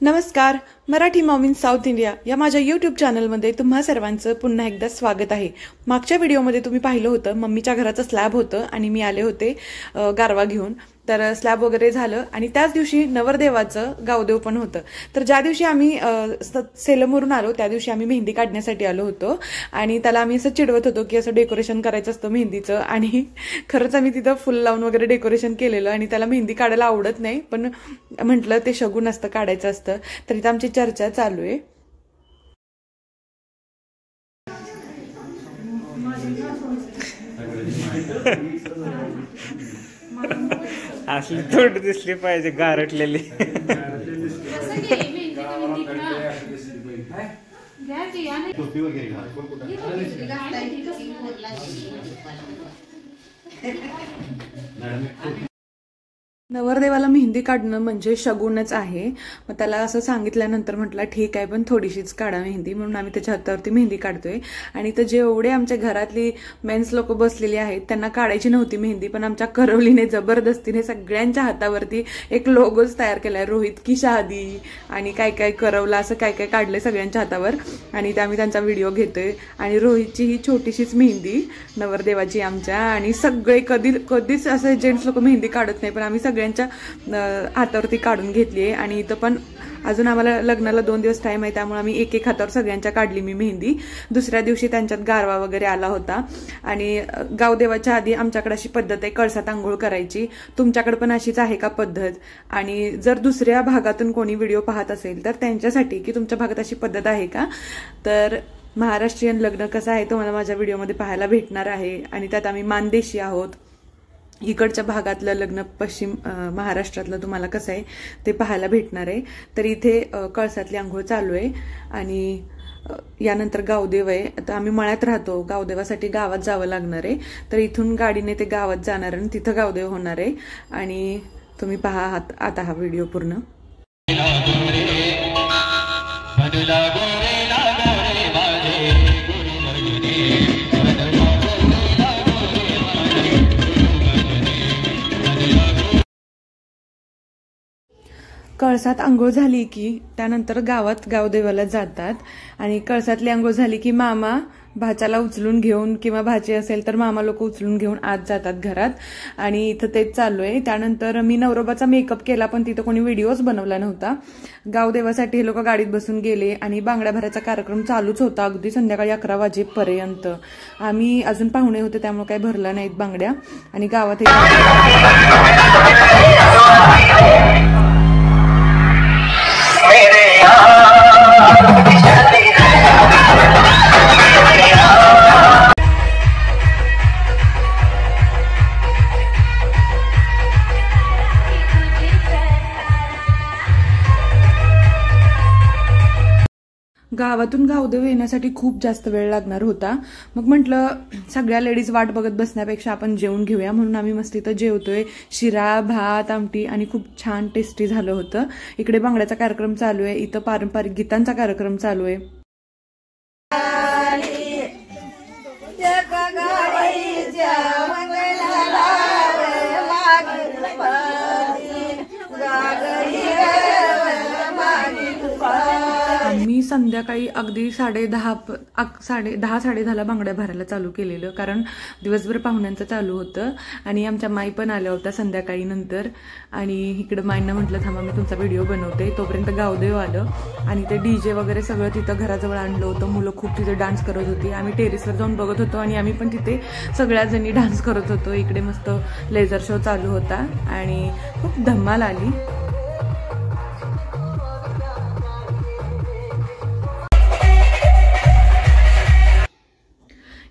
नमस्कार, Marathi mom in south India या माझ्या यूट्यूब चॅनलमध्ये तुम्हा सर्वांचं पुन्हा एकदा स्वागत आहे। मागच्या व्हिडिओमध्ये तुम्ही पाहिलं होतं मम्मीच्या घराचं स्लॅब होतं आणि मी आले होते गारवा घेऊन। तर स्लॅब वगैरे झालं आणि त्याच दिवशी नवरदेवाचं गावदेव पण होतं। तर ज्या दिवशी आम्ही सेलमवरून आलो त्या दिवशी आम्ही मेहंदी काढण्यासाठी आलो होतो आणि त्याला आम्ही असं चिडवत होतो की असं डेकोरेशन करायचं असतं मेहंदीचं आणि खरंच आम्ही तिथं फुल लावून वगैरे डेकोरेशन केलेलं आणि त्याला मेहंदी काढायला आवडत नाही, पण म्हटलं ते शगुन असतं काढायचं असतं। तर इथं आमची चर्चा चालू आहे। असली तोंड दिसली पाहिजे गारटलेली। नवरदेवाला मेहंदी काढणं म्हणजे शगुनच आहे। मग त्याला असं सांगितल्यानंतर म्हटलं ठीक आहे, पण थोडीशीच काढा मेहंदी, म्हणून आम्ही त्याच्या हातावरती मेहंदी काढतोय। आणि तर जेवढे आमच्या घरातली मेन्स लोक बसलेली आहेत त्यांना काढायची नव्हती मेहंदी, पण आमच्या करवलीने जबरदस्तीने सगळ्यांच्या हातावरती एक लोगोच तयार केलाय, रोहित की शादी आणि काय काय करवला असं काय काय काढलंय सगळ्यांच्या हातावर आणि आम्ही त्यांचा व्हिडिओ घेतोय। आणि रोहितची ही छोटीशीच मेहंदी नवरदेवाची आमच्या, आणि सगळे कधीच असं जेंट्स लोक मेहंदी काढत नाही, पण आम्ही सगळ्यांच्या हातावरती काढून घेतली आहे। आणि इथं पण अजून आम्हाला लग्नाला 2 दिवस टाइम आहे, त्यामुळे आम्ही एक हातावर सगळ्यांच्या काढली मी मेहंदी। दुसऱ्या दिवशी त्यांच्यात गारवा वगैरे आला होता आणि गावदेवाच्या आधी आमच्याकडे अशी पद्धत आहे कळसात आंघोळ करायची। तुमच्याकडे पण अशीच आहे का पद्धत? आणि जर दुसऱ्या भागातून कोणी व्हिडिओ पाहत असेल तर त्यांच्यासाठी की तुमच्या भागात अशी पद्धत आहे का, तर महाराष्ट्रीयन लग्न कसं आहे तो मला माझ्या व्हिडिओमध्ये पाहायला भेटणार आहे। आणि त्यात आम्ही मानदेशी आहोत, इकडच्या भागातलं लग्न पश्चिम महाराष्ट्रातलं तुम्हाला कसं आहे ते पाहायला भेटणार आहे। तर इथे कळसातली आंघोळ चालू आहे आणि यानंतर गावदेव आहे। आता आम्ही मळ्यात राहतो, गावदेवासाठी गावात जावं लागणार आहे, तर इथून गाडीने ते गावात जाणार आणि तिथं गावदेव होणार आहे। आणि तुम्ही पहा आता हा व्हिडिओ पूर्ण। कळसात आंघोळ झाली की त्यानंतर गावात गावदेवाला जातात आणि कळसातली आंघोळ झाली की मामा भाच्याला उचलून घेऊन किंवा भाची असेल तर मामा लोक उचलून घेऊन आत जातात घरात आणि इथं तेच चालू आहे। त्यानंतर मी नवरोबाचा मेकअप केला, पण तिथं कोणी व्हिडिओच बनवला नव्हता। गावदेवासाठी हे लोक गाडीत बसून गेले आणि बांगड्या भरायचा कार्यक्रम चालूच होता अगदी संध्याकाळी 11 वाजेपर्यंत। आम्ही अजून पाहुणे होते त्यामुळे काही भरला नाहीत बांगड्या आणि गावात गावातून गावदेव येण्यासाठी खूप जास्त वेळ लागणार होता। मग म्हटलं सगळ्या लेडीज वाट बघत बसण्यापेक्षा आपण जेवून घेऊया, म्हणून आम्ही मस्त इथं जेवतोय। शिरा, भात, आमटी आणि खूप छान टेस्टी झालं होतं। इकडे बांगड्याचा कार्यक्रम चालू आहे, इथं पारंपरिक गीतांचा कार्यक्रम चालू आहे। मी संध्याकाळी अगदी 10:30 बांगड्या भरायला चालू केलेलं, कारण दिवसभर पाहुण्यांचं चालू होतं आणि आमच्या माई पण आल्या होत्या संध्याकाळी नंतर। आणि इकडं माईंना म्हटलं थांबा मी तुमचा व्हिडिओ बनवते, तोपर्यंत गावदेव आलं आणि ते डीजे वगैरे सगळं तिथं घराजवळ आणलं होतं। मुलं खूप तिथे डान्स करत होती, आम्ही टेरेसवर जाऊन बघत होतो आणि आम्ही पण तिथे सगळ्या जणी डान्स करत होतो। इकडे मस्त लेझर शो चालू होता आणि खूप धमाल आली।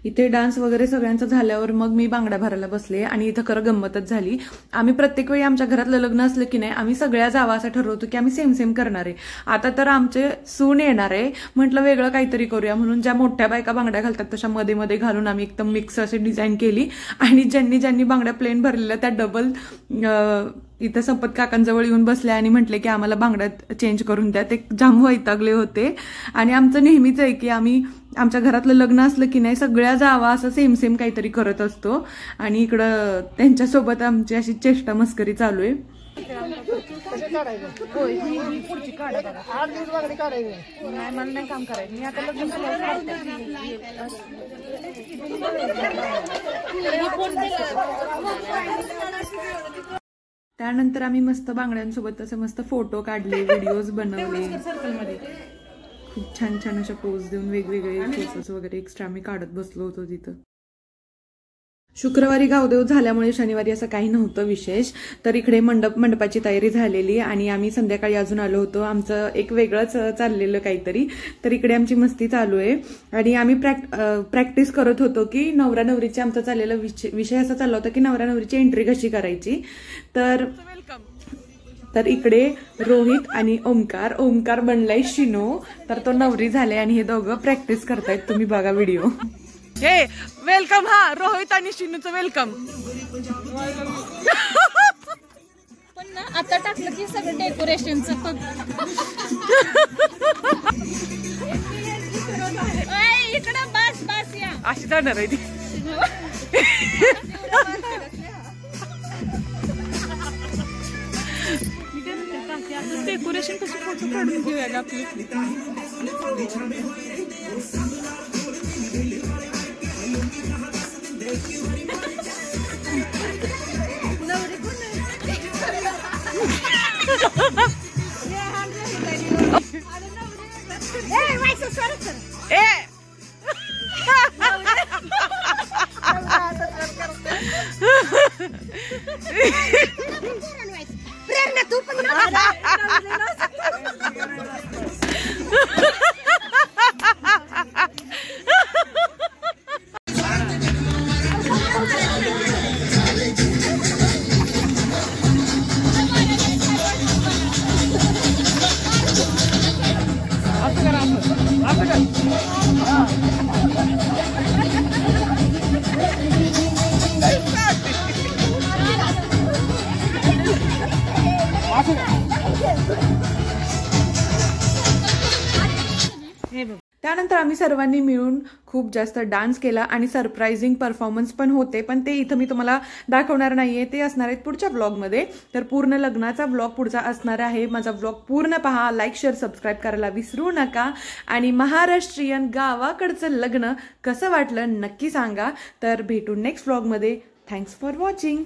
इथे डान्स वगैरे सगळ्यांचं झाल्यावर मग मी बांगड्या भरायला बसले आणि इथं खरं गंमतच झाली। आम्ही प्रत्येक वेळी आमच्या घरातलं लग्न असलं की नाही आम्ही सगळ्या जावा असं ठरवतो की आम्ही सेम करणार आहे। आता तर आमचे सून येणार आहे, म्हटलं वेगळं काहीतरी करूया, म्हणून ज्या मोठ्या बायका बांगड्या घालतात तशा मध्ये घालून आम्ही एकदम मिक्स अशी डिझाईन केली आणि ज्यांनी बांगड्या प्लेन भरलेल्या त्या डबल इथं संपत काकांजवळ येऊन बसले आणि म्हटले की आम्हाला बांगड्यात चेंज करून द्या। ते जाम वैतागले होते आणि आमचं नेहमीच आहे की आम्ही आमच्या घरातलं लग्न असलं की नाही सगळ्या जावा असं सेम काहीतरी करत असतो आणि इकडं त्यांच्यासोबत आमची अशी चेष्टा मस्करी चालू आहे। होय ही पुढची काढा बघा. 8 दिवस बागडी काढायची नाही, मला नाही काम करायचं. मी आता लग्न त्यानंतर आम्ही मस्त बांगड्यांसोबत असे मस्त फोटो काढले, व्हिडिओज बनवले. खूप छान छान अशा पोज देऊन वेगवेगळे फोटोज वगैरे एक्स्ट्रा आम्ही काढत बसलो होतो तिथं. शुक्रवारी गावदेव झाल्यामुळे शनिवारी असं काही नव्हतं विशेष. तर इकडे मंडपाची तयारी झालेली आणि आम्ही संध्याकाळी अजून आलो होतो. आमचं एक वेगळंच चाललेलं काहीतरी. तर इकडे आमची मस्ती चालू आहे आणि आम्ही प्रॅक्टिस करत होतो की नवरा नवरीचे आमचा चाललेला विषय असा चालला होता की नवरा नवरीची एंट्री कशी करायची. तर इकडे रोहित आणि ओमकार बनलाय शिनो. तर तो नवरी झालाय आणि हे दोघं प्रॅक्टिस करतायत. तुम्ही बघा व्हिडिओ. हे वेलकम. हा रोहित आणि शिनूचं वेलकम. पण ना आता टाकलं की सगळं डेकोरेशनचं इकडं बस या अशी जाणार आहे ती. डेकोरेशन कसं फोटो काढून घेऊया आपली. त्यानंतर आम्ही सर्वांनी मिळून खूप जास्त डान्स केला आणि सरप्राइझिंग परफॉर्मन्स पण होते. पण ते इथं मी तुम्हाला दाखवणार नाहीये, ते असणार आहेत पुढच्या ब्लॉगमध्ये. तर पूर्ण लग्नाचा ब्लॉग पुढचा असणार आहे. माझा ब्लॉग पूर्ण पहा, लाईक शेअर सबस्क्राईब करायला विसरू नका. आणि महाराष्ट्रीयन गावाकडचं लग्न कसं वाटलं नक्की सांगा. तर भेटू नेक्स्ट ब्लॉगमध्ये. Thanks for watching.